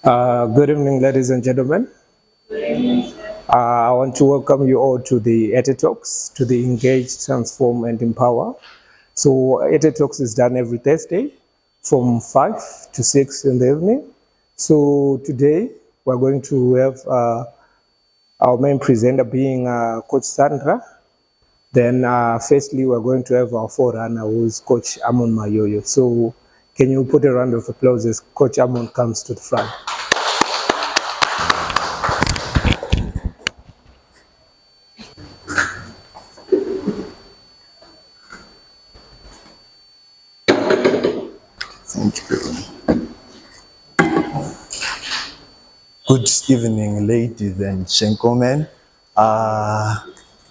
Good evening, ladies and gentlemen. I want to welcome you all to the Ete Talks, to the Engage, Transform, and Empower. So, Ete Talks is done every Thursday from 5 to 6 in the evening. So, today we're going to have our main presenter being Coach Sandra. Then, firstly, we're going to have our forerunner, who is Coach Amon Mayoyo. So, can you put a round of applause as Coach Amon comes to the front? Thank you. Good evening, ladies and gentlemen.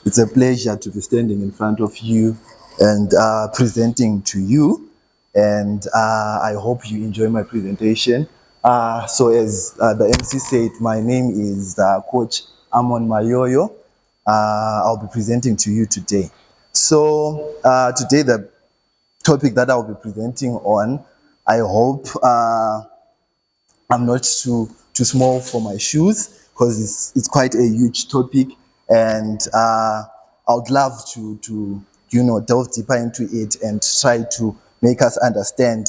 It's a pleasure to be standing in front of you and presenting to you. And I hope you enjoy my presentation. So as the MC said, my name is Coach Amon Mayoyo. I'll be presenting to you today. So today the topic that I'll be presenting on, I hope I'm not too small for my shoes because it's quite a huge topic, and I would love to delve deeper into it and try to make us understand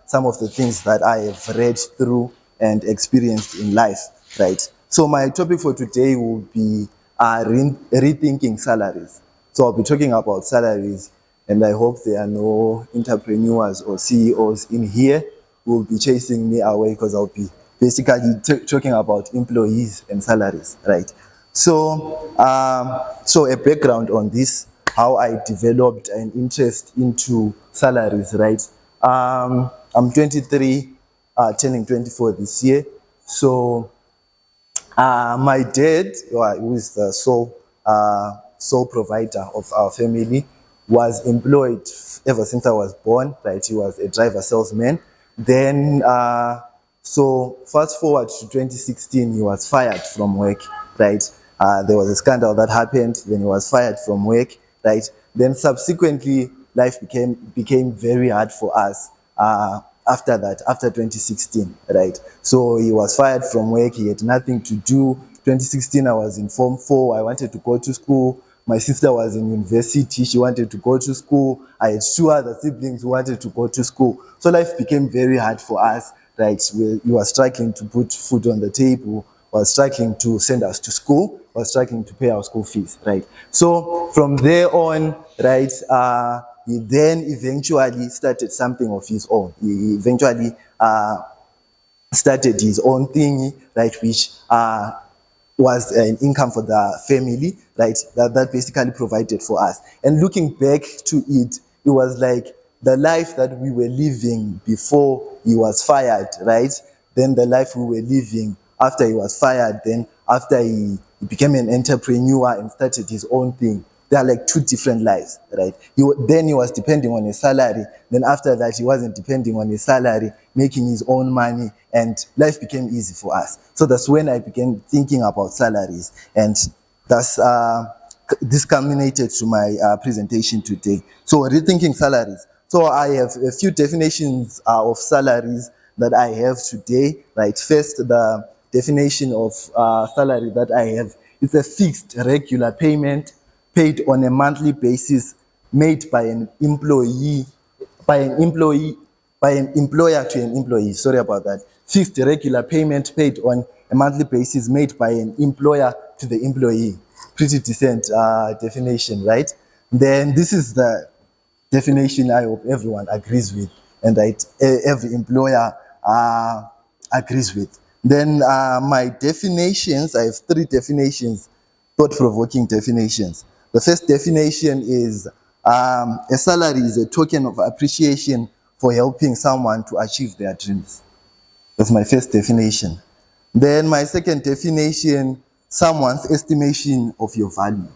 some of the things that I have read through and experienced in life, right? So my topic for today will be rethinking salaries. So I'll be talking about salaries, and I hope there are no entrepreneurs or CEOs in here who will be chasing me away because I'll be basically talking about employees and salaries, right? So a background on this, how I developed an interest into salaries, right? I'm 23, turning 24 this year. So my dad, who is the sole provider of our family, was employed ever since I was born. Right, he was a driver salesman. Then, so fast forward to 2016, he was fired from work. Right, there was a scandal that happened. Then he was fired from work. Right, then subsequently, life became very hard for us. After that, after 2016, right? So he was fired from work. He had nothing to do. 2016, I was in Form 4. I wanted to go to school. My sister was in university. She wanted to go to school. I had two other siblings who wanted to go to school. So life became very hard for us, right? We were struggling to put food on the table, was struggling to send us to school, was struggling to pay our school fees, right? So from there on, right, he then eventually started something of his own. He eventually started his own thing, right, which was an income for the family, right, that basically provided for us. And looking back to it, it was like the life that we were living before he was fired, right, then the life we were living after he was fired, then after he became an entrepreneur and started his own thing. They are like two different lives, right? Then he was depending on his salary. Then after that, he wasn't depending on his salary, making his own money, and life became easy for us. So that's when I began thinking about salaries, and that's this culminated to my presentation today. So rethinking salaries. So I have a few definitions of salaries that I have today, right? First, the definition of salary that I have is a fixed regular payment paid on a monthly basis made by an employee, by an employee, by an employer to an employee. Sorry about that. Fixed regular payment paid on a monthly basis made by an employer to the employee. Pretty decent definition, right? Then this is the definition I hope everyone agrees with, and that every employer agrees with. Then my definitions, I have three definitions, thought-provoking definitions. The first definition is a salary is a token of appreciation for helping someone to achieve their dreams. That's my first definition. Then my second definition, someone's estimation of your value.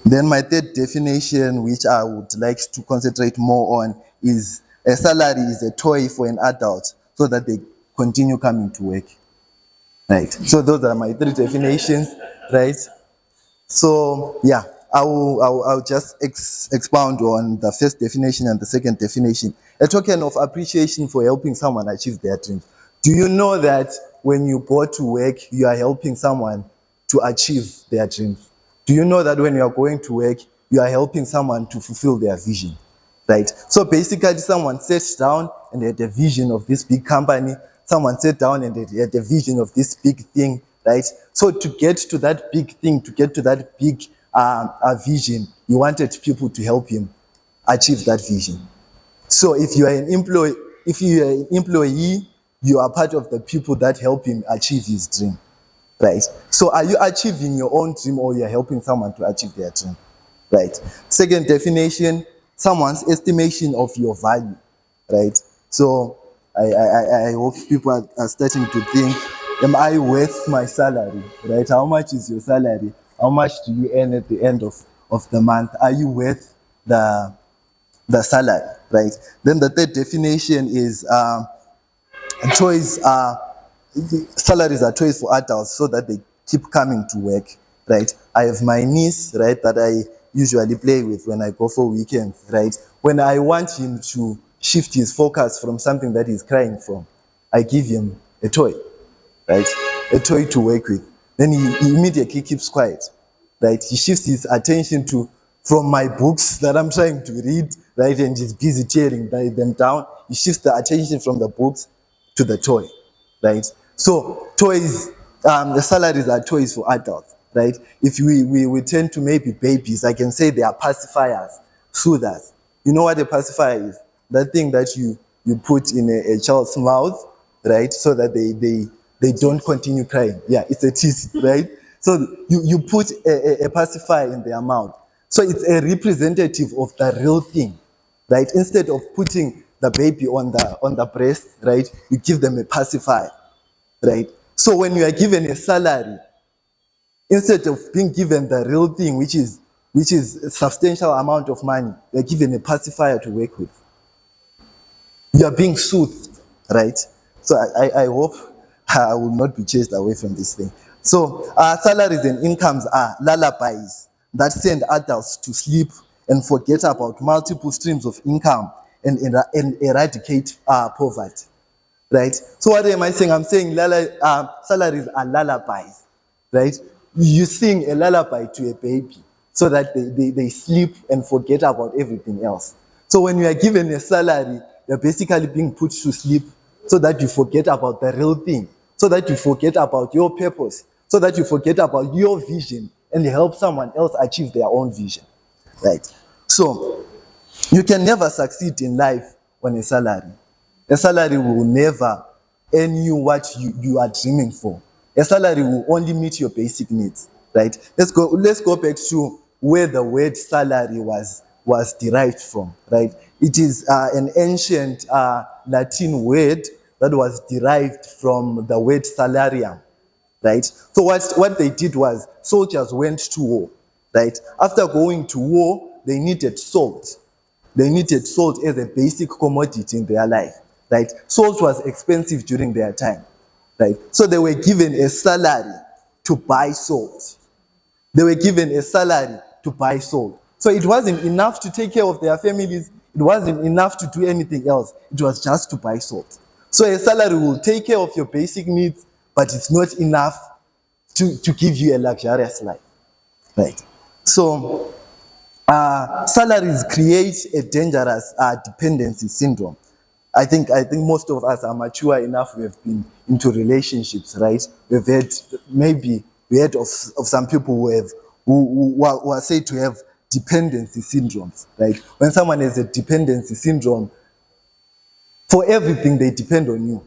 Then my third definition, which I would like to concentrate more on, is a salary is a toy for an adult so that they continue coming to work. Right. So those are my three definitions, right? So yeah, I'll just expound on the first definition and the second definition. A token of appreciation for helping someone achieve their dreams. Do you know that when you go to work, you are helping someone to achieve their dreams? Do you know that when you are going to work, you are helping someone to fulfill their vision? Right? So basically, someone sits down and had a vision of this big company. Someone sat down and they had a vision of this big thing, right? So to get to that big thing, to get to that big vision, you wanted people to help him achieve that vision. So if you are an employee, you are part of the people that help him achieve his dream, right? So are you achieving your own dream or you are helping someone to achieve their dream, right? Second definition, someone's estimation of your value, right? So I hope people are starting to think, am I worth my salary, right? How much is your salary? How much do you earn at the end of the month? Are you worth the salary, right? Then the third definition is toys are salaries are toys for adults so that they keep coming to work, right? I have my niece, right, that I usually play with when I go for weekends, right? When I want him to shift his focus from something that he's crying from, I give him a toy, right? A toy to work with. Then he immediately keeps quiet, right? He shifts his attention to from my books that I'm trying to read, right? And he's busy tearing them down. He shifts the attention from the books to the toy, right? So toys, the salaries are toys for adults, right? If we tend to maybe babies, I can say they are pacifiers, soothers. You know what a pacifier is? That thing that you put in a child's mouth, right? So that they don't continue crying. Yeah, it's a teeth, right? So you put a pacifier in their mouth. So it's a representative of the real thing, right? Instead of putting the baby on the breast, right? You give them a pacifier, right? So when you are given a salary, instead of being given the real thing, which is a substantial amount of money, you're given a pacifier to work with. You are being soothed, right? So I hope I will not be chased away from this thing. So salaries and incomes are lullabies that send adults to sleep and forget about multiple streams of income and eradicate poverty, right? So what am I saying? I'm saying salaries are lullabies, right? You sing a lullaby to a baby so that they sleep and forget about everything else. So when you are given a salary, you're basically being put to sleep so that you forget about the real thing, so that you forget about your purpose, so that you forget about your vision and help someone else achieve their own vision, right? So you can never succeed in life on a salary. A salary will never earn you what you are dreaming for. A salary will only meet your basic needs, right? Let's go back to where the word salary was derived from, right? It is an ancient Latin word that was derived from the word salarium, right? So what they did was soldiers went to war, right? After going to war, they needed salt. They needed salt as a basic commodity in their life, right? Salt was expensive during their time, right? So they were given a salary to buy salt. They were given a salary to buy salt. So it wasn't enough to take care of their families. It wasn't enough to do anything else. It was just to buy salt. So a salary will take care of your basic needs, but it's not enough to give you a luxurious life, right? So salaries create a dangerous dependency syndrome. I think most of us are mature enough. We have been into relationships, right? We've had maybe we heard of some people who are said to have dependency syndromes, right? When someone has a dependency syndrome, for everything they depend on you.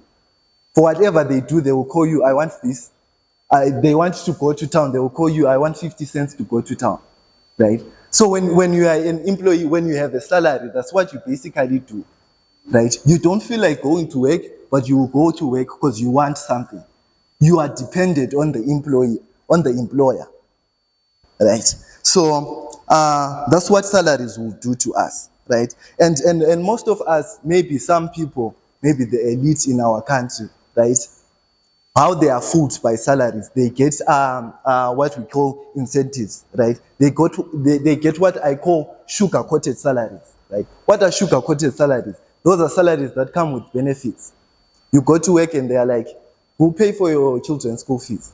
For whatever they do, they will call you, I want this. They want to go to town, they will call you, I want 50 cents to go to town, right? So when you are an employee, when you have a salary, that's what you basically do, right? You don't feel like going to work, but you will go to work because you want something. You are dependent on the employee, on the employer, right? So that's what salaries will do to us, right? And most of us, maybe some people, maybe the elite in our country, right? How they are fooled by salaries. They get what we call incentives, right? They get what I call sugar-coated salaries, right? What are sugar-coated salaries? Those are salaries that come with benefits, You go to work and they're like, we'll pay for your children's school fees.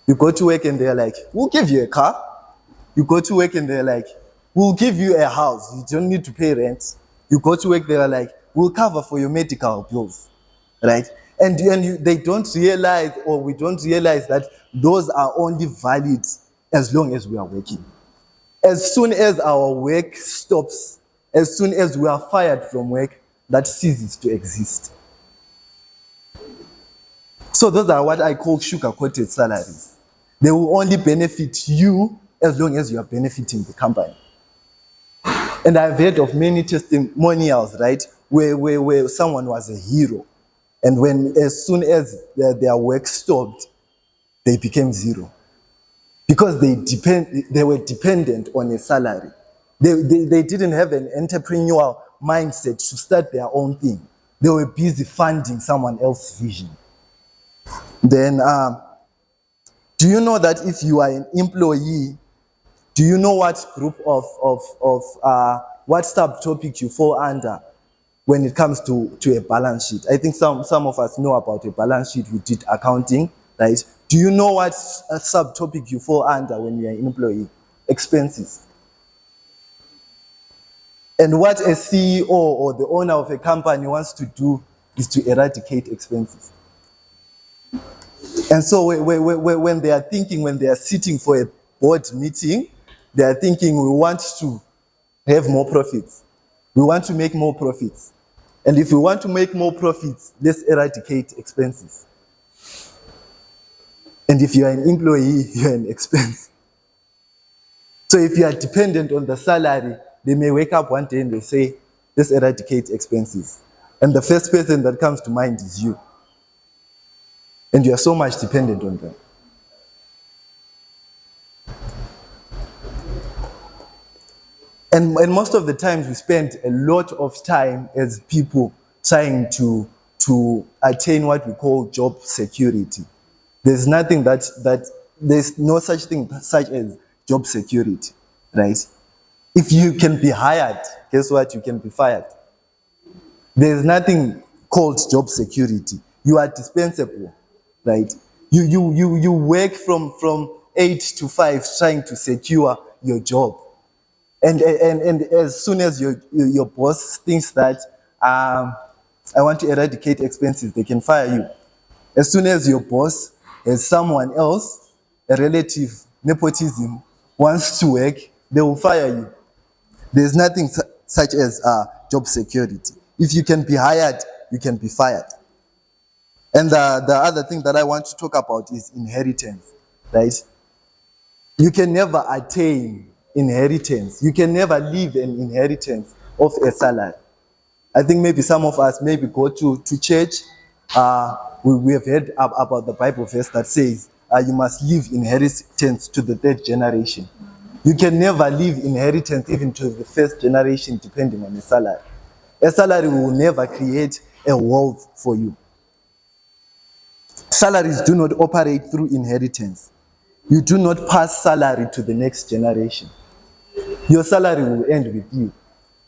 You go to work and they're like, we'll give you a car. You go to work and they're like, we'll give you a house. You don't need to pay rent. You go to work, they're like, we'll cover for your medical bills, right? They don't realize, or we don't realize, that those are only valid as long as we are working. As soon as our work stops, as soon as we are fired from work, that ceases to exist. So those are what I call sugar-coated salaries. They will only benefit you as long as you are benefiting the company. And I've heard of many testimonials, right, where someone was a hero, and as soon as their work stopped, they became zero, because they were dependent on a salary. They didn't have an entrepreneurial mindset to start their own thing. They were busy funding someone else's vision. Then, do you know that if you are an employee, do you know what group of what subtopic you fall under when it comes to a balance sheet? I think some of us know about a balance sheet. We did accounting, right? Do you know what subtopic you fall under when you're an employee? Expenses. And what a CEO or the owner of a company wants to do is to eradicate expenses. And so when they are thinking, when they are sitting for a board meeting, they are thinking, we want to have more profits. We want to make more profits. And if we want to make more profits, let's eradicate expenses. And if you are an employee, you are an expense. So if you are dependent on the salary, they may wake up one day and they say, let's eradicate expenses. And the first person that comes to mind is you. And you are so much dependent on them. And most of the times we spend a lot of time as people trying to attain what we call job security. There's nothing there's no such thing such as job security, right? If you can be hired, guess what? You can be fired. There's nothing called job security. You are dispensable, right? You work from 8 to 5 trying to secure your job. And as soon as your boss thinks that I want to eradicate expenses, they can fire you. As soon as your boss has someone else, a relative, nepotism, wants to work, they will fire you. There's nothing such as job security. If you can be hired, you can be fired. And the other thing that I want to talk about is inheritance, right? You can never attain inheritance. You can never leave an inheritance of a salary. I think maybe some of us maybe go to church. We have heard about the Bible verse that says you must leave inheritance to the third generation. You can never leave inheritance even to the first generation depending on a salary. A salary will never create a wealth for you. Salaries do not operate through inheritance. You do not pass salary to the next generation. Your salary will end with you.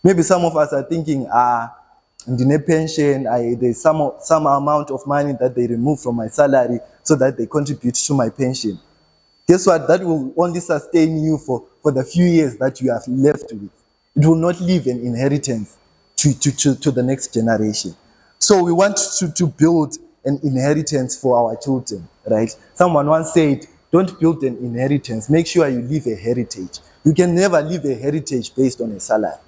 Maybe some of us are thinking, in a pension, there's some amount of money that they remove from my salary so that they contribute to my pension. Guess what? That will only sustain you for the few years that you have left with. It will not leave an inheritance to the next generation. So we want to build an inheritance for our children, right? Someone once said, don't build an inheritance, make sure you leave a heritage. You can never leave a heritage based on a salary.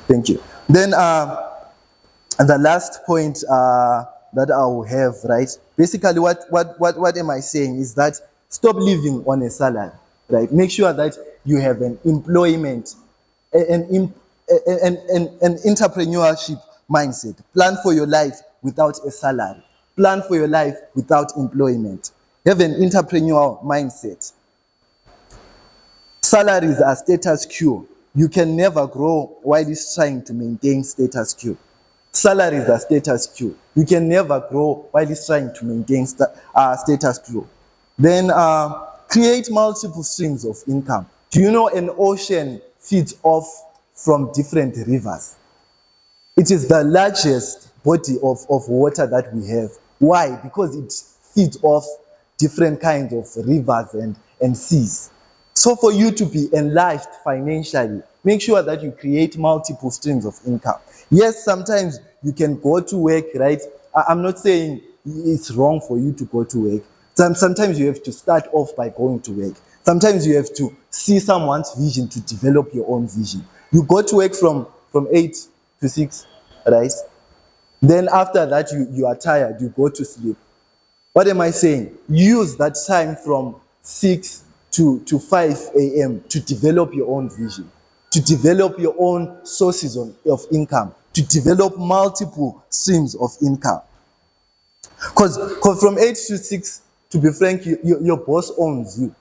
Thank you. Then the last point that I will have, right? Basically, what am I saying is that stop living on a salary, right? Make sure that you have an employment, an entrepreneurship mindset. Plan for your life without a salary. Plan for your life without employment. Have an entrepreneurial mindset. Salaries are status quo. You can never grow while it's trying to maintain status quo. Salaries are status quo. You can never grow while it's trying to maintain status quo. Then create multiple streams of income. Do you know an ocean feeds off from different rivers? It is the largest body of water that we have. Why? Because it feeds off different kinds of rivers and seas. So for you to be enlarged financially, make sure that you create multiple streams of income. Yes, sometimes you can go to work, right? I'm not saying it's wrong for you to go to work. Sometimes you have to start off by going to work. Sometimes you have to see someone's vision to develop your own vision. You go to work from 8 to 6, right? Then after that, you are tired, you go to sleep. What am I saying? Use that time from 6 to 5 a.m. to develop your own vision, to develop your own sources of income, to develop multiple streams of income. Because from 8 to 6, to be frank, your boss owns you.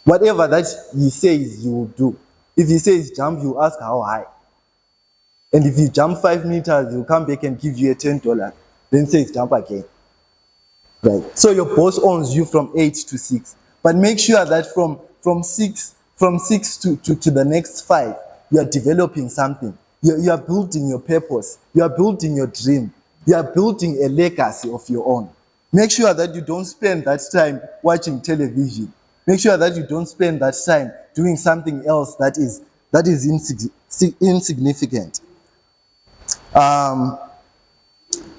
Whatever that he says, you will do. If he says jump, you ask how high. And if you jump 5 meters, he'll come back and give you a $10. Then says jump again. Right. So your boss owns you from 8 to 6. But make sure that from 6 to the next 5, you are developing something. You are building your purpose. You are building your dream. You are building a legacy of your own. Make sure that you don't spend that time watching television. Make sure that you don't spend that time doing something else that is insignificant.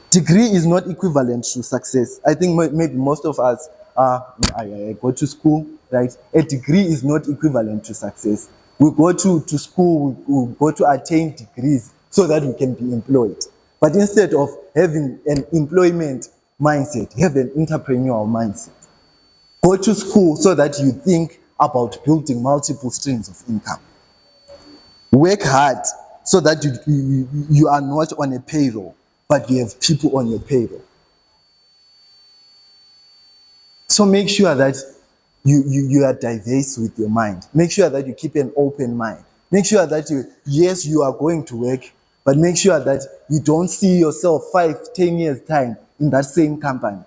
Degree is not equivalent to success. I think maybe most of us I go to school, right? A degree is not equivalent to success. We go to school, we go to attain degrees so that we can be employed. But instead of having an employment mindset, have an entrepreneurial mindset. Go to school so that you think about building multiple streams of income. Work hard so that you are not on a payroll, but you have people on your payroll. So make sure that you are diverse with your mind. Make sure that you keep an open mind. Make sure that you are going to work, but make sure that you don't see yourself 5-10 years time in that same company.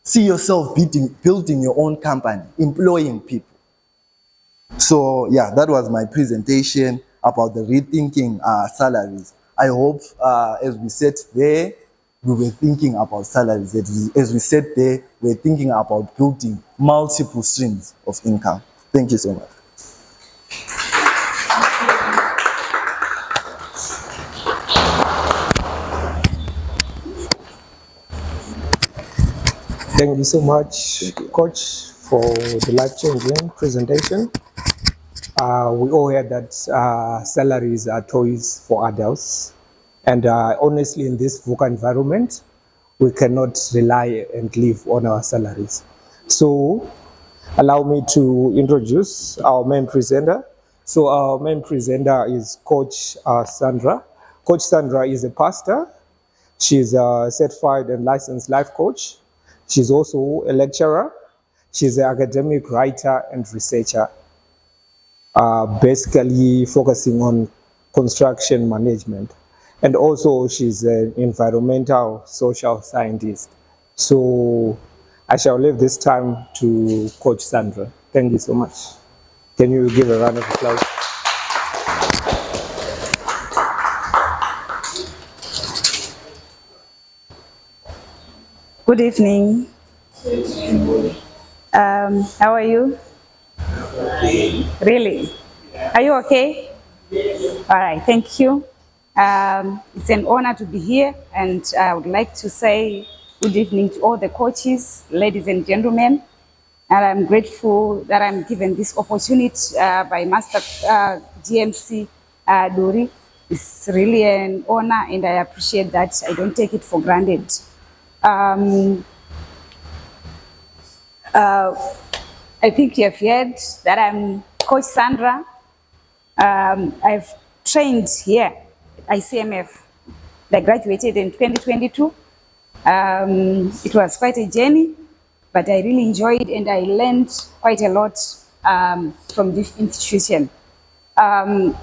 See yourself building your own company, employing people. So yeah, that was my presentation about the rethinking salaries. I hope as we sat there, we were thinking about salaries. As we sat there, we were thinking about building multiple streams of income. Thank you so much. Thank you so much, Coach, for the life-changing presentation. We all heard that salaries are toys for adults. And honestly, in this VUCA environment, we cannot rely and live on our salaries. So allow me to introduce our main presenter. So our main presenter is Coach Sandra. Coach Sandra is a pastor. She's a certified and licensed life coach. She's also a lecturer. She's an academic writer and researcher, basically focusing on construction management. And also she's an environmental social scientist. So I shall leave this time to Coach Sandra. Thank you so much. Can you give a round of applause? Good evening. How are you? Really? Are you okay? All right, thank you. It's an honor to be here, and I would like to say good evening to all the coaches, ladies and gentlemen. And I'm grateful that I'm given this opportunity by Master GMC Duri. It's really an honor, and I appreciate that. I don't take it for granted. I think you have heard that I'm Coach Sandra. I've trained here at ICMF. I graduated in 2022. It was quite a journey, but I really enjoyed and I learned quite a lot from this institution. There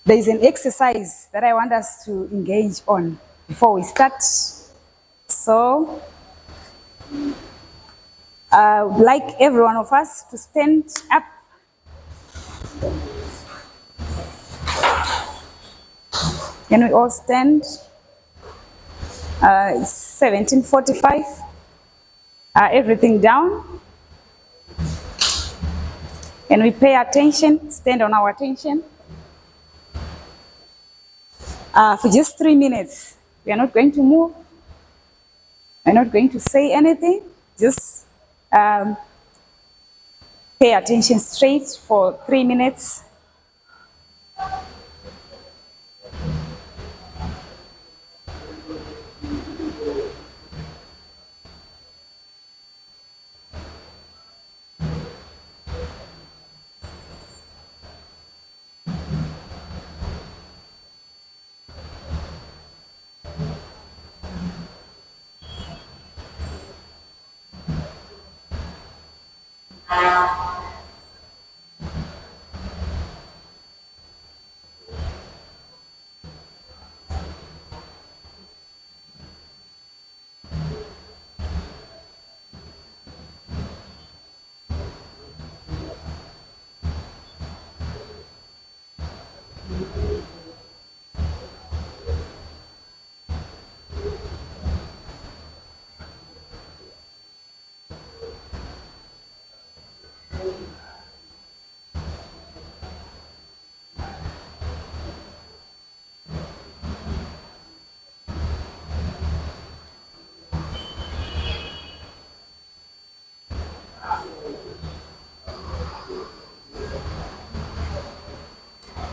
is an exercise that I want us to engage on before we start. So, I would like every one of us to stand up. Can we all stand? It's 17:45. Everything down. Can we pay attention? Stand on our attention. For just 3 minutes. We are not going to move. We're not going to say anything. Just pay attention straight for 3 minutes.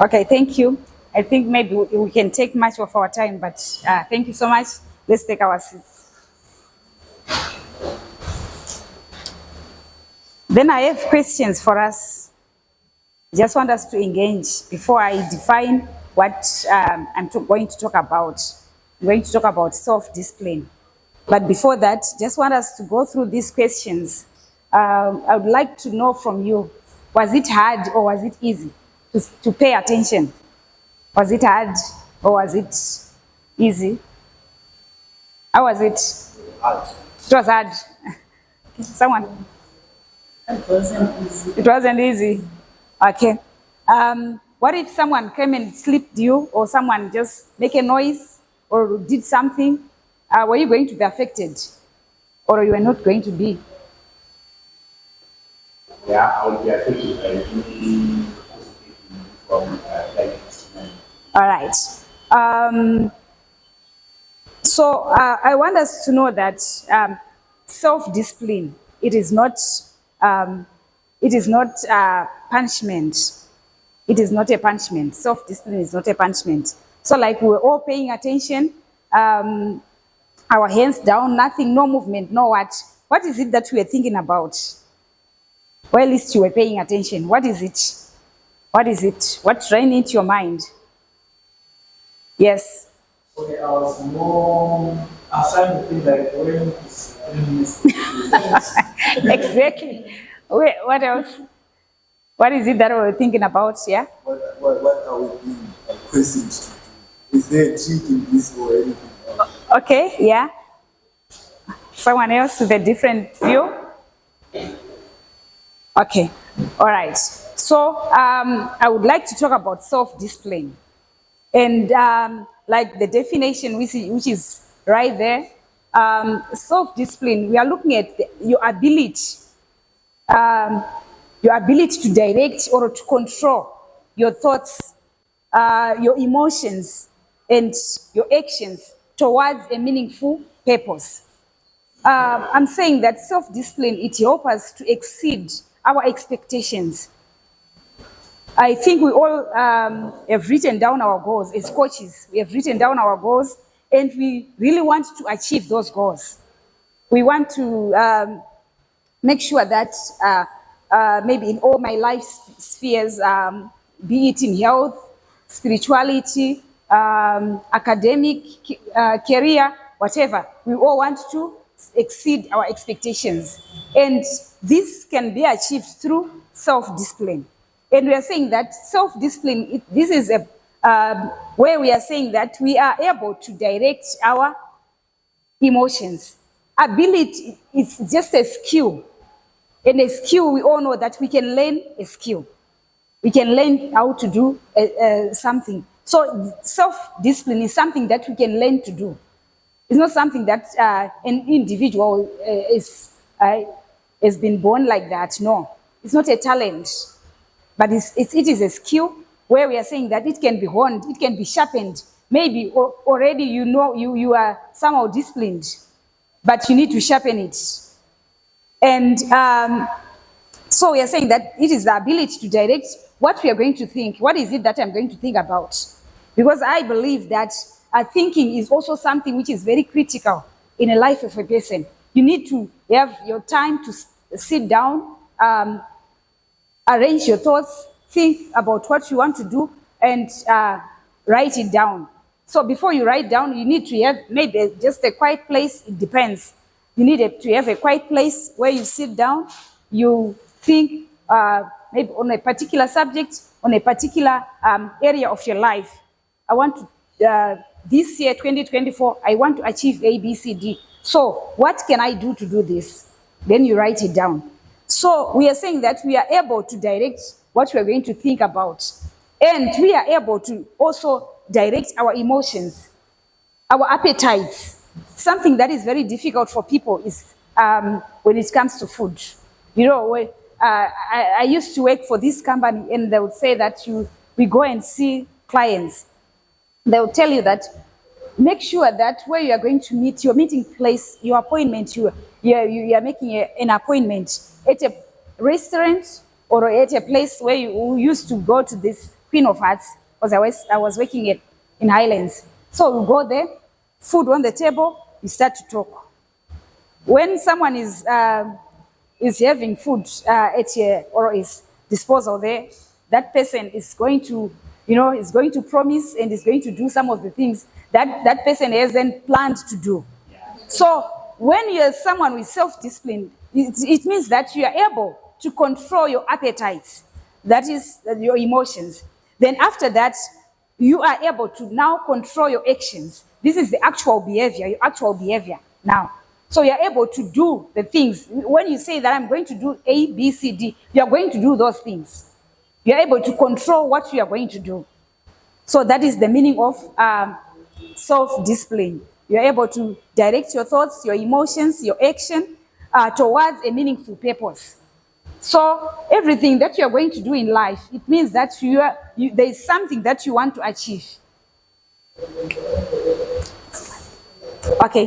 Okay, thank you. I think maybe we can take much of our time, but thank you so much. Let's take our seats. Then I have questions for us. Just want us to engage before I define what I'm going to talk about. I'm going to talk about self-discipline. But before that, just want us to go through these questions. I would like to know from you, was it hard or was it easy to pay attention? Was it hard or was it easy? How was it? Hard. It was hard. Someone? It wasn't easy. It wasn't easy. Okay. What if someone came and slipped you, or someone just make a noise or did something? Were you going to be affected, or you were not going to be? Yeah, I would be affected by any from like All right. So I want us to know that self-discipline, it is not punishment. It is not a punishment. Self-discipline is not a punishment. So like we're all paying attention, our hands down, nothing, no movement, no what. What is it that we are thinking about? Or at least you were paying attention. What is it? What is it? What ran into your mind? Yes. Okay, I was more assigned to think like when it's 3 minutes. Exactly. Wait, what else? What is it that we were thinking about? Yeah. What are we being questioned to do? Is there a trick in this or anything else? Okay. Yeah. Someone else with a different view. Okay. All right. So I would like to talk about self-discipline, and like the definition which is right there. Self-discipline. We are looking at your ability to direct or to control your thoughts, your emotions, and your actions towards a meaningful purpose. I'm saying that self-discipline, it helps us to exceed our expectations. I think we all have written down our goals as coaches. We have written down our goals, and we really want to achieve those goals. We want to make sure that maybe in all my life spheres, be it in health, spirituality, academic, career, whatever, we all want to exceed our expectations. And this can be achieved through self-discipline. And we are saying that self-discipline, this is a where we are saying that we are able to direct our emotions. Ability is just a skill. And a skill, we all know that we can learn a skill. We can learn how to do something. So self-discipline is something that we can learn to do. It's not something that an individual has been born like that. No, it's not a talent, but it is a skill where we are saying that it can be honed, it can be sharpened. Maybe already you are somehow disciplined, but you need to sharpen it. And so we are saying that it is the ability to direct what we are going to think. What is it that I'm going to think about? Because I believe that thinking is also something which is very critical in the life of a person. You need to have your time to sit down, arrange your thoughts, think about what you want to do, and write it down. So before you write down, you need to have maybe just a quiet place. It depends. You need to have a quiet place where you sit down, you think maybe on a particular subject, on a particular area of your life. I want to, this year, 2024, I want to achieve A, B, C, D. So what can I do to do this? Then you write it down. So we are saying that we are able to direct what we are going to think about. And we are able to also direct our emotions, our appetites. Something that is very difficult for people is when it comes to food. You know, I used to work for this company, and they would say that we go and see clients. They will tell you that make sure that where you are going to meet, your meeting place, your appointment, you are making an appointment at a restaurant or at a place where you used to go to this Queen of Hearts, because I was working in Highlands. So we go there, food on the table, we start to talk. When someone is having food at or is disposal there, that person is going to, is going to promise and is going to do some of the things that person hasn't planned to do. So when you're someone with self-discipline, it means that you are able to control your appetites, that is your emotions. Then after that, you are able to now control your actions. This is the actual behavior, your actual behavior now. So you're able to do the things. When you say that I'm going to do A, B, C, D, you're going to do those things. You're able to control what you are going to do. So that is the meaning of self-discipline. You're able to direct your thoughts, your emotions, your action towards a meaningful purpose. So everything that you're going to do in life, it means that there is something that you want to achieve. Okay,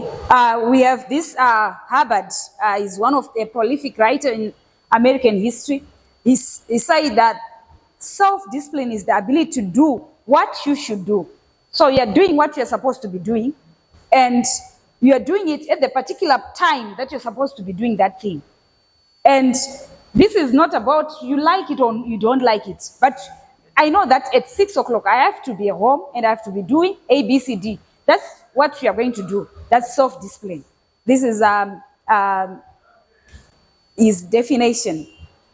we have this Hubbard, is one of the prolific writer in American history. He said that self-discipline is the ability to do what you should do. So you're doing what you're supposed to be doing, and you're doing it at the particular time that you're supposed to be doing that thing. And this is not about you like it or you don't like it, but I know that at 6 o'clock I have to be at home and I have to be doing A, B, C, D. That's what you are going to do. That's self-discipline. This is his definition.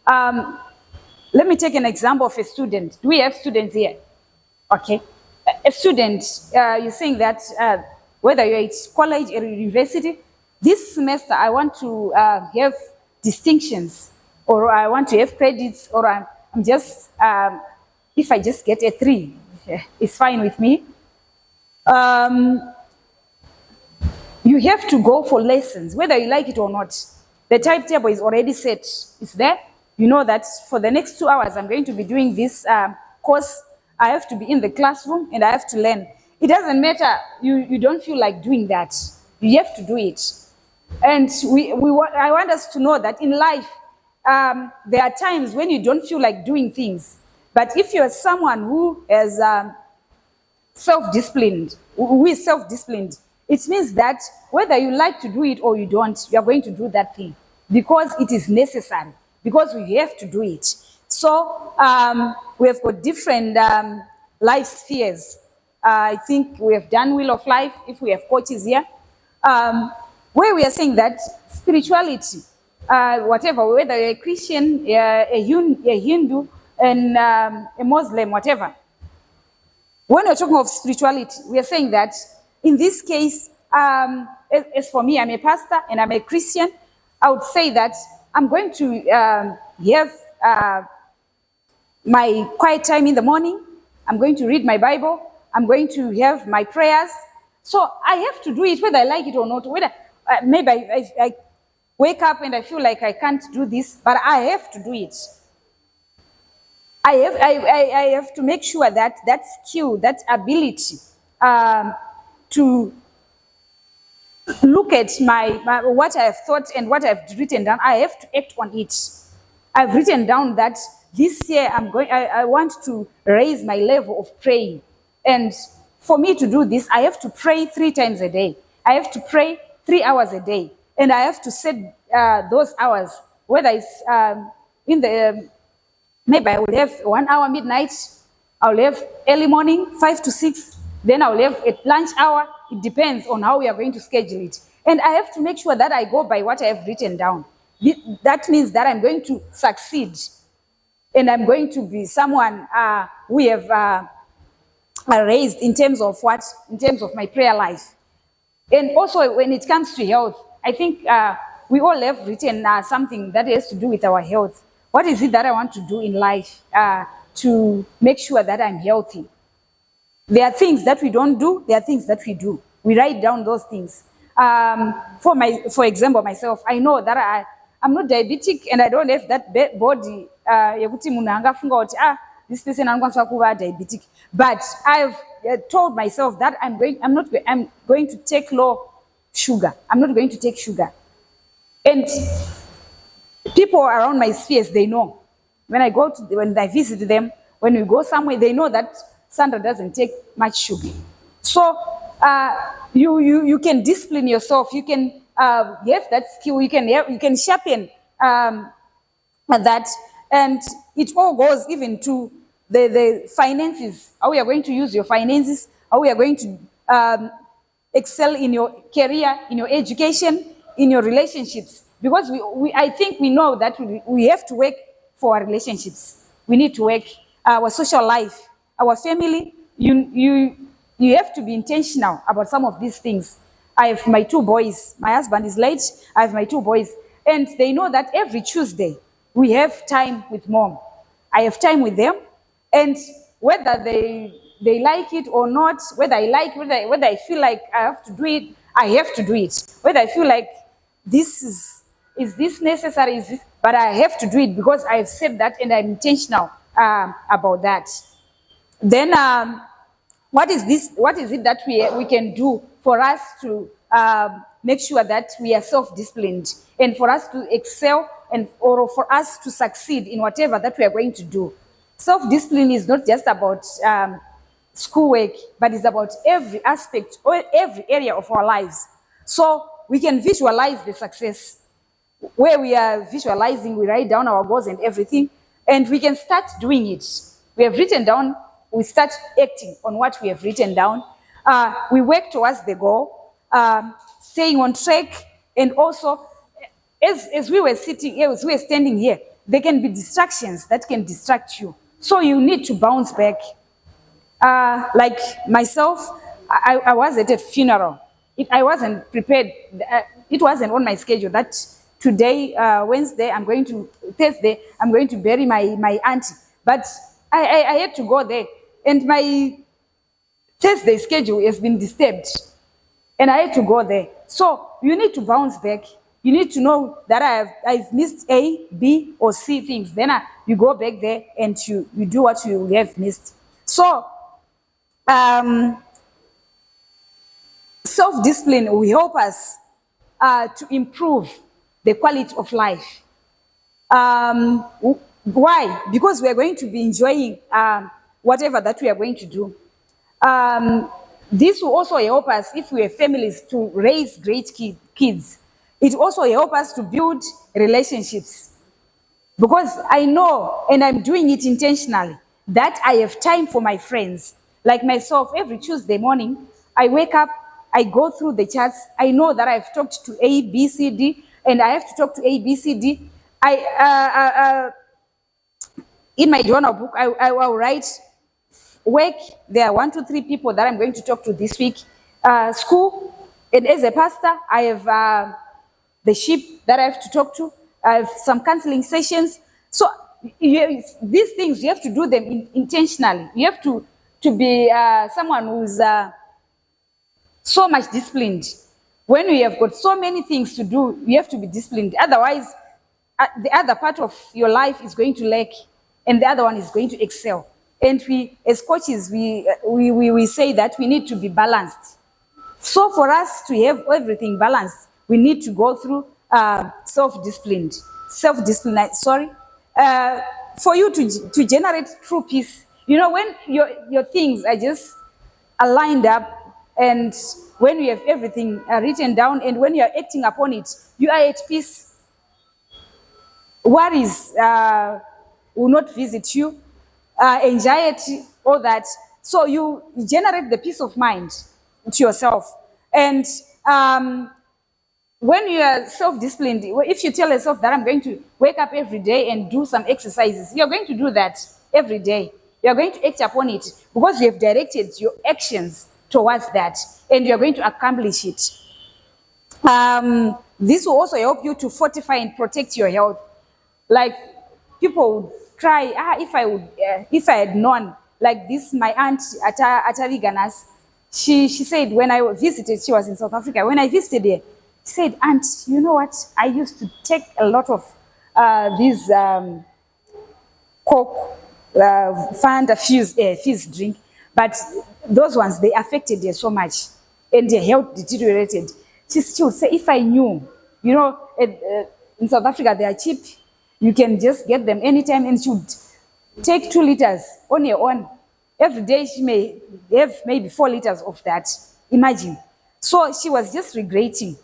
Let me take an example of a student. Do we have students here? Okay. A student, you're saying that whether you're at college or university, this semester I want to have distinctions, or I want to have credits, or I'm just, if I just get a 3, it's fine with me. You have to go for lessons, whether you like it or not. The timetable is already set. It's there. You know that for the next 2 hours, I'm going to be doing this course. I have to be in the classroom and I have to learn. It doesn't matter. You don't feel like doing that. You have to do it. And I want us to know that in life, there are times when you don't feel like doing things. But if you're someone who is self-disciplined, it means that whether you like to do it or you don't, you are going to do that thing because it is necessary, because we have to do it. So we have got different life spheres. I think we have done Wheel of Life, if we have coaches here, where we are saying that spirituality, whatever, whether you're a Christian, a Hindu, and a Muslim, whatever. When we're talking of spirituality, we are saying that in this case, as for me, I'm a pastor and I'm a Christian, I would say that I'm going to have my quiet time in the morning. I'm going to read my Bible. I'm going to have my prayers. So I have to do it whether I like it or not. Whether maybe I wake up and I feel like I can't do this, but I have to do it. I have to make sure that that skill, that ability to look at my what I have thought and what I've written down, I have to act on it. I've written down that this year I want to raise my level of praying. And for me to do this, I have to pray 3 times a day. I have to pray 3 hours a day. And I have to set those hours, whether it's in the maybe I will have 1 hour midnight, I'll have early morning, 5 to 6, then I'll have a lunch hour. It depends on how we are going to schedule it. And I have to make sure that I go by what I have written down. That means that I'm going to succeed. And I'm going to be someone we have raised in terms of what? In terms of my prayer life. And also when it comes to health, I think we all have written something that has to do with our health. What is it that I want to do in life to make sure that I'm healthy? There are things that we don't do, there are things that we do. We write down those things. For example, myself, I know that I'm not diabetic and I don't have that body. This person I'm diabetic. But I've told myself that I'm going to take low sugar. I'm not going to take sugar. And people around my spheres, they know. When I visit them, when we go somewhere, they know that Sandra doesn't take much sugar. So you can discipline yourself. You can have that skill. You can sharpen that, and it all goes even to the finances. How we are going to use your finances. How we are going to excel in your career, in your education, in your relationships. Because I think we know that we have to work for our relationships. We need to work our social life, our family. You have to be intentional about some of these things. I have my 2 boys. My husband is late. I have my 2 boys. And they know that every Tuesday we have time with mom. I have time with them. And whether they like it or not, whether I feel like I have to do it, I have to do it. Whether I feel like this is this necessary? Is this? But I have to do it because I've said that and I'm intentional about that. Then what is this? What is it that we can do for us to make sure that we are self-disciplined and for us to excel or for us to succeed in whatever that we are going to do? Self-discipline is not just about schoolwork, but it's about every aspect or every area of our lives. So we can visualize the success. Where we are visualizing, we write down our goals and everything, and we can start doing it. We have written down, we start acting on what we have written down. We work towards the goal, staying on track, and also, as we were standing here, there can be distractions that can distract you. So you need to bounce back. Like myself, I was at a funeral. I wasn't prepared. It wasn't on my schedule that today, Thursday, I'm going to bury my auntie. But I had to go there. And my Thursday schedule has been disturbed. And I had to go there. So you need to bounce back. You need to know that I've missed A, B, or C things. Then you go back there and you do what you have missed. So self-discipline will help us to improve the quality of life. Why? Because we are going to be enjoying whatever that we are going to do. This will also help us, if we have families, to raise great kids. It also helps us to build relationships. Because I know, and I'm doing it intentionally, that I have time for my friends. Like myself, every Tuesday morning, I wake up, I go through the charts. I know that I've talked to A, B, C, D, and I have to talk to A, B, C, D. In my journal book, I will write work. There are 1, 2, 3 people that I'm going to talk to this week. School, and as a pastor, I have the sheep that I have to talk to. I have some counseling sessions. So these things, you have to do them intentionally. You have to to be someone who's so much disciplined. When you have got so many things to do, you have to be disciplined. Otherwise, the other part of your life is going to lack, and the other one is going to excel. And we, as coaches, we say that we need to be balanced. So for us to have everything balanced, we need to go through self-discipline. For you to generate true peace. You know, when your things are just aligned up, and when you have everything written down, and when you are acting upon it, you are at peace. Worries will not visit you, anxiety, all that. So you generate the peace of mind to yourself. And when you are self-disciplined, if you tell yourself that I'm going to wake up every day and do some exercises, you're going to do that every day. You're going to act upon it because you have directed your actions towards that, and you're going to accomplish it. This will also help you to fortify and protect your health. Like, people would cry, if I had known, like this, my aunt Atariganas, she said when I visited, she was in South Africa, when I visited her, she said, "Aunt, you know what, I used to take a lot of these Coke, Fanta, fizz drink, but those ones, they affected her so much, and their health deteriorated." She would say, if I knew, you know, in South Africa, they are cheap. You can just get them anytime, and she would take 2 liters on her own. Every day she may have maybe 4 liters of that. Imagine. So she was just regretting.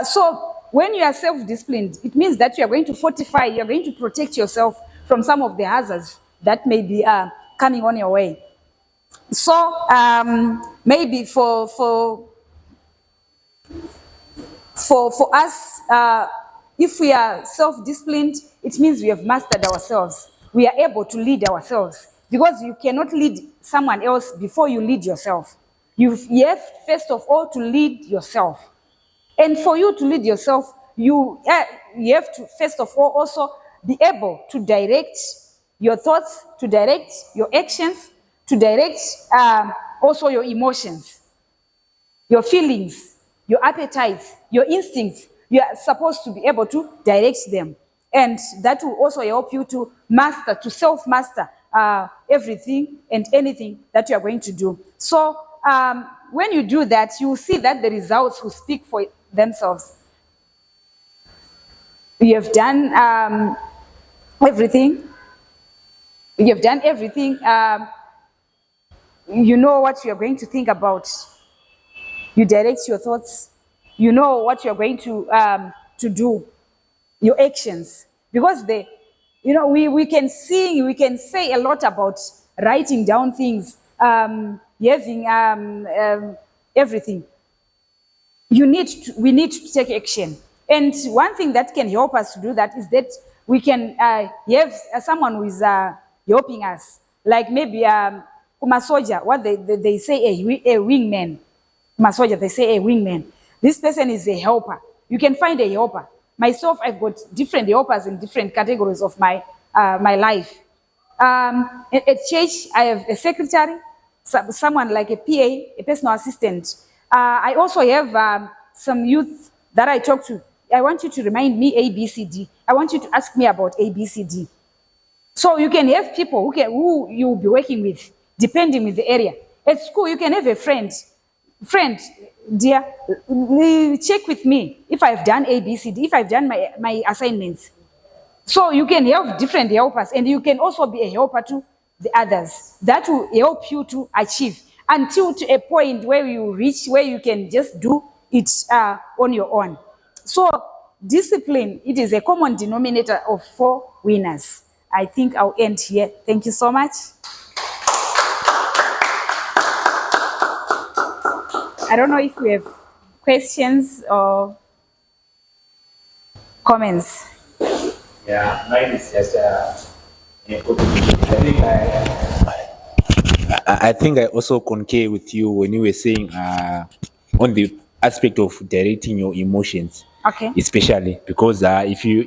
So when you are self-disciplined, it means that you are going to fortify, you are going to protect yourself from some of the hazards that may be coming on your way. So maybe for us, if we are self-disciplined, it means we have mastered ourselves. We are able to lead ourselves, because you cannot lead someone else before you lead yourself. You have, first of all, to lead yourself. And for you to lead yourself, you have to, first of all, also be able to direct your thoughts, to direct your actions, to direct also your emotions, your feelings, your appetites, your instincts. You are supposed to be able to direct them. And that will also help you to master, to self-master everything and anything that you are going to do. So when you do that, you will see that the results will speak for themselves. You have done everything. You have done everything. You know what you are going to think about. You direct your thoughts. You know what you are going to do. Your actions, because we can sing, we can say a lot about writing down things, having everything. We need to take action, and one thing that can help us to do that is that we can have someone who is helping us, like maybe Kumasoja, what they say a wingman. Kumasoja, they say a wingman. This person is a helper. You can find a helper. Myself, I've got different helpers in different categories of my life. At church, I have a secretary, someone like a PA, a personal assistant. I also have some youth that I talk to. I want you to remind me ABCD. I want you to ask me about ABCD. So you can have people who you will be working with, depending with the area. At school, you can have a friend, dear, check with me if I've done ABCD, if I've done my assignments. So you can have different helpers, and you can also be a helper to the others. That will help you to achieve until to a point where you reach where you can just do it on your own. So discipline, it is a common denominator of 4 winners. I think I'll end here. Thank you so much. I don't know if we have questions or comments. Yeah, mine is just I think I also concur with you when you were saying on the aspect of directing your emotions. Okay. Especially because if you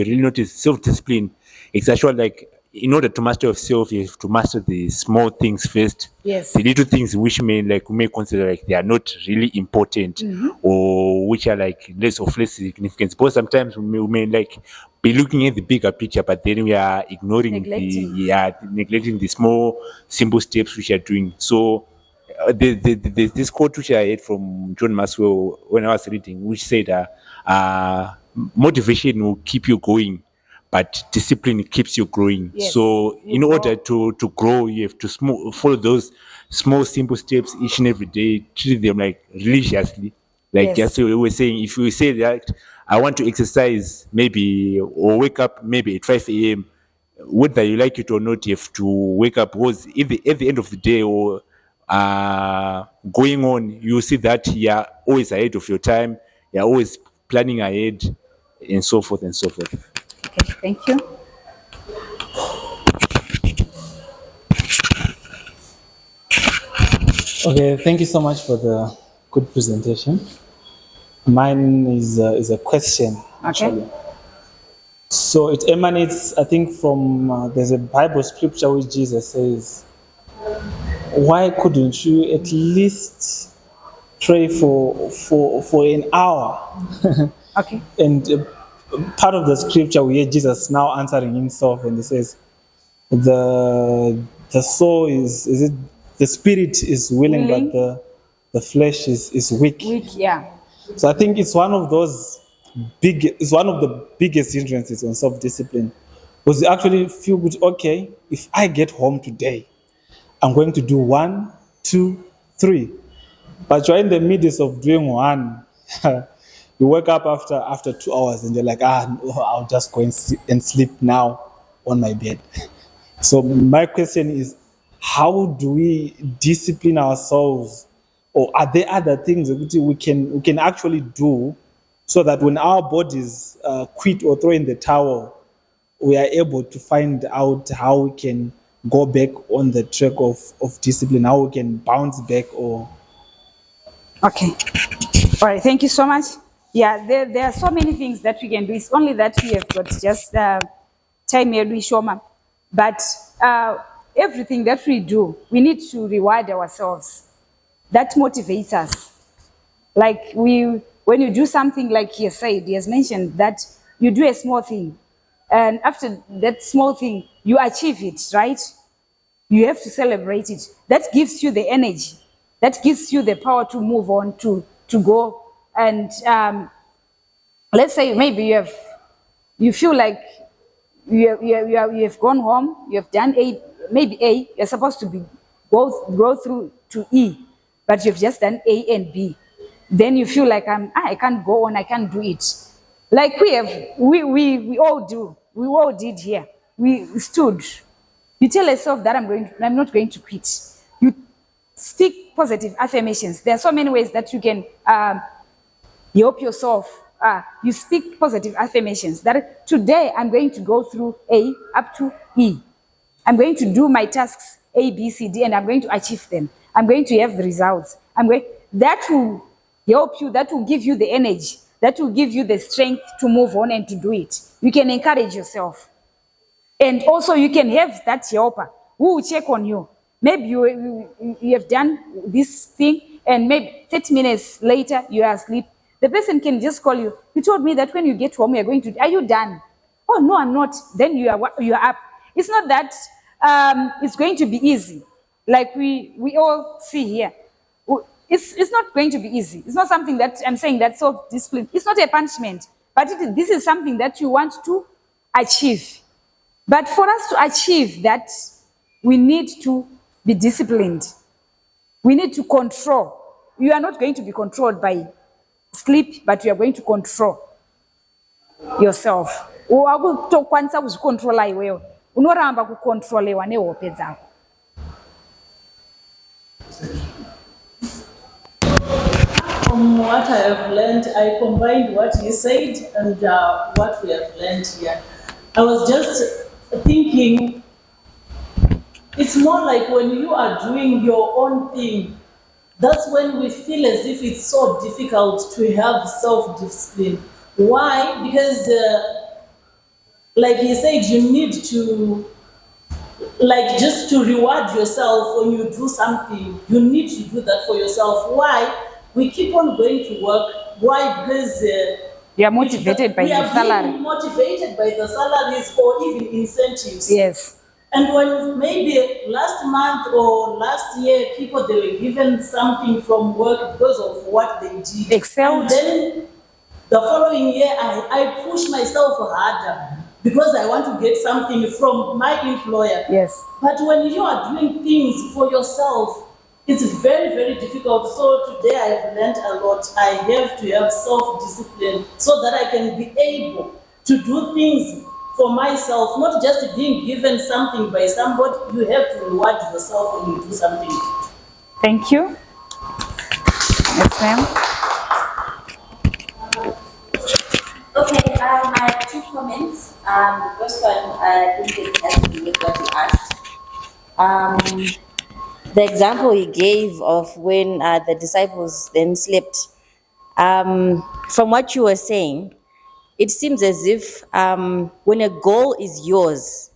really notice self-discipline, it's actually like in order to master yourself, you have to master the small things first. Yes. The little things which may like we may consider like they are not really important, or which are like less of less significance. Because sometimes we may like be looking at the bigger picture, but then we are ignoring neglecting the small simple steps which are doing. So there's this quote which I heard from John Maxwell when I was reading, which said, "Motivation will keep you going, but discipline keeps you growing." Yes, So, you in grow. order to grow, you have to follow those small, simple steps each and every day. Treat them like religiously. Like Yes. just we were saying, if you say that I want to exercise, maybe or wake up maybe at 5 a.m., whether you like it or not, you have to wake up, because at the end of the day or going on, you see that you're always ahead of your time, you're always planning ahead, and so forth and so forth. Okay, thank you. Okay, thank you so much for the good presentation. Mine is a question, actually. Okay. So it emanates, I think, from there's a Bible scripture which Jesus says, "Why couldn't you at least pray for an hour?" Okay. And part of the scripture we hear Jesus now answering himself, and he says, "The soul is it the spirit is willing, Willing. but the flesh is weak." Week, yeah. So I think it's one of the biggest hindrances on self-discipline, because you actually feel good. Okay, if I get home today, I'm going to do 1, 2, 3. But you're in the midst of doing one. You wake up after 2 hours and you're like, no, I'll just go and sleep now on my bed. So my question is, how do we discipline ourselves, or are there other things that we can actually do so that when our bodies quit or throw in the towel, we are able to find out how we can go back on the track of discipline, how we can bounce back or... Okay. All right. Thank you so much. Yeah, there are so many things that we can do. It's only that we have got just time here, Shoma. But everything that we do, we need to reward ourselves. That motivates us. Like when you do something, like he has mentioned that you do a small thing, and after that small thing, you achieve it, right? You have to celebrate it. That gives you the energy. That gives you the power to move on, to go. And let's say maybe you feel like you have gone home, you have done maybe A, you're supposed to be go through to E, but you've just done A and B. Then you feel like I can't go on, I can't do it. Like we all do. We all did here. We stood. You tell yourself that I'm not going to quit. You speak positive affirmations. There are so many ways that you can help yourself. You speak positive affirmations that today I'm going to go through A up to E. I'm going to do my tasks A, B, C, D, and I'm going to achieve them. I'm going to have the results. That will help you. That will give you the energy. That will give you the strength to move on and to do it. You can encourage yourself. And also you can have that helper who will check on you. Maybe you have done this thing and maybe 30 minutes later you are asleep. The person can just call you. You told me that when you get home, are you done? Oh, no, I'm not. Then you are up. It's not that it's going to be easy. Like we all see here. It's not going to be easy. It's not something that I'm saying that self-discipline. It's not a punishment. But this is something that you want to achieve. But for us to achieve that, we need to be disciplined. We need to control. You are not going to be controlled by sleep, but you are going to control yourself. Wakutokwanisa kuzvikontrola iwewe. Unoramba kukontrolewa nehope dzako. From what I have learned, I combined what he said and what we have learned here. I was just thinking, it's more like when you are doing your own thing, that's when we feel as if it's so difficult to have self-discipline. Why? Because, like he said, you need to like just to reward yourself when you do something. You need to do that for yourself. Why? We keep on going to work. Why? Because You are motivated by we the are salary. being motivated by the salaries or even incentives. Yes. And when maybe last month or last year, people, they were given something from work because of what they did. Excelled. And then the following year, I push myself harder because I want to get something from my employer. Yes. But when you are doing things for yourself, it's very, very difficult. So today I've learned a lot. I have to have self-discipline so that I can be able to do things for myself, not just being given something by somebody. You have to reward yourself when you do something. Thank you. Yes, ma'am. Okay, I have two comments. The first one, I think it has to do with what you asked. The example he gave of when the disciples then slept. From what you were saying, it seems as if when a goal is yours,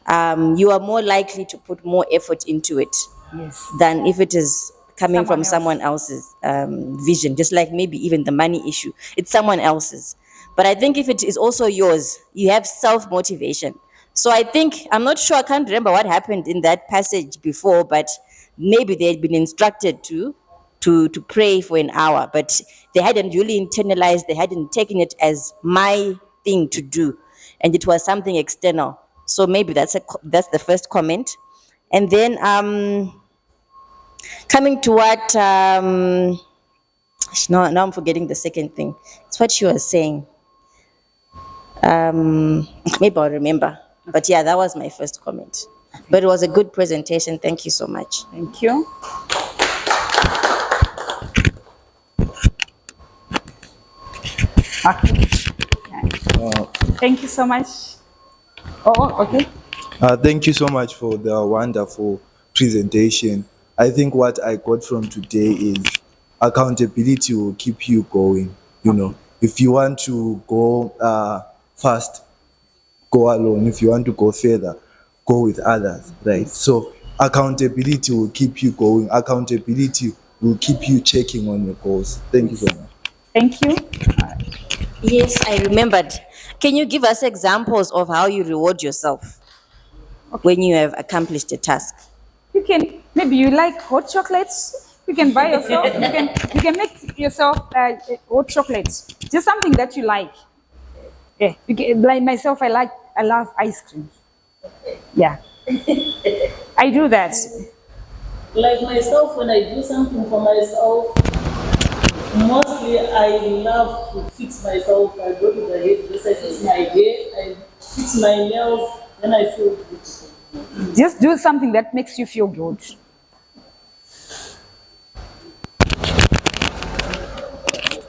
you are more likely to put more effort into it Yes. than if it is coming from Someone someone else's vision. Just like maybe even the money issue, it's someone else's. But I think if it is also yours, you have self motivation. So I think, I'm not sure, I can't remember what happened in that passage before, but maybe they had been instructed to pray for an hour, but they hadn't really internalized, they hadn't taken it as my thing to do, and it was something external. So maybe that's the first comment. And then coming to what now I'm forgetting the second thing. It's what she was saying. Maybe I'll remember. But yeah, that was my first comment. But it was a good presentation. Thank you so much. Thank you. Okay. Thank you so much. Oh, okay. Thank you so much for the wonderful presentation. I think what I got from today is accountability will keep you going. You know, if you want to go fast, go alone. If you want to go further, go with others, right? So accountability will keep you going. Accountability will keep you checking on your goals. Thank you so much. Thank you. Yes, I remembered. Can you give us examples of how you reward yourself when you have accomplished a task? You can, maybe you like hot chocolates. You can buy yourself. You can make yourself hot chocolates. Just something that you like. Yeah. Like myself, I love ice cream. Yeah. I do that. Like myself, when I do something for myself, mostly I love to fix myself. I go to the hairdresser, I fix my hair, I fix my nails, then I feel good. Just do something that makes you feel good.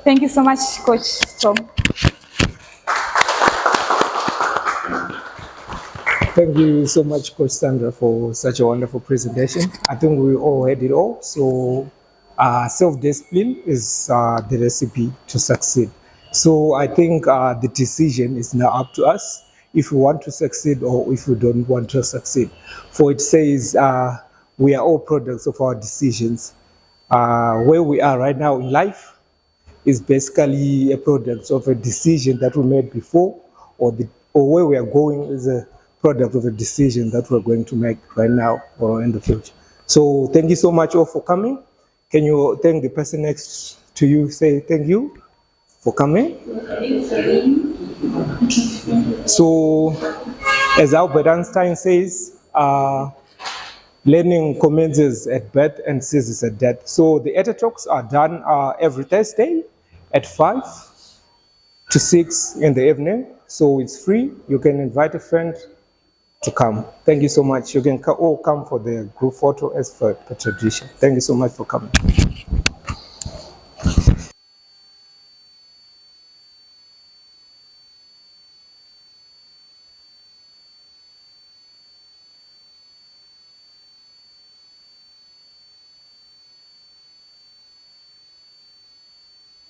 Thank you so much, Coach Tom. Thank you so much, Coach Sandra, for such a wonderful presentation. I think we all had it all. So self-discipline is the recipe to succeed. So I think the decision is now up to us if we want to succeed or if we don't want to succeed. For it says we are all products of our decisions. Where we are right now in life is basically a product of a decision that we made before, or where we are going is a product of a decision that we're going to make right now or in the future. So thank you so much all for coming. Can you thank the person next to you? Say thank you for coming. So as Albert Einstein says, learning commences at birth and ceases at death. So the Ete Talks are done every Thursday at 5 to 6 in the evening. So it's free. You can invite a friend to come. Thank you so much. You can all come for the group photo as per tradition. Thank you so much for coming.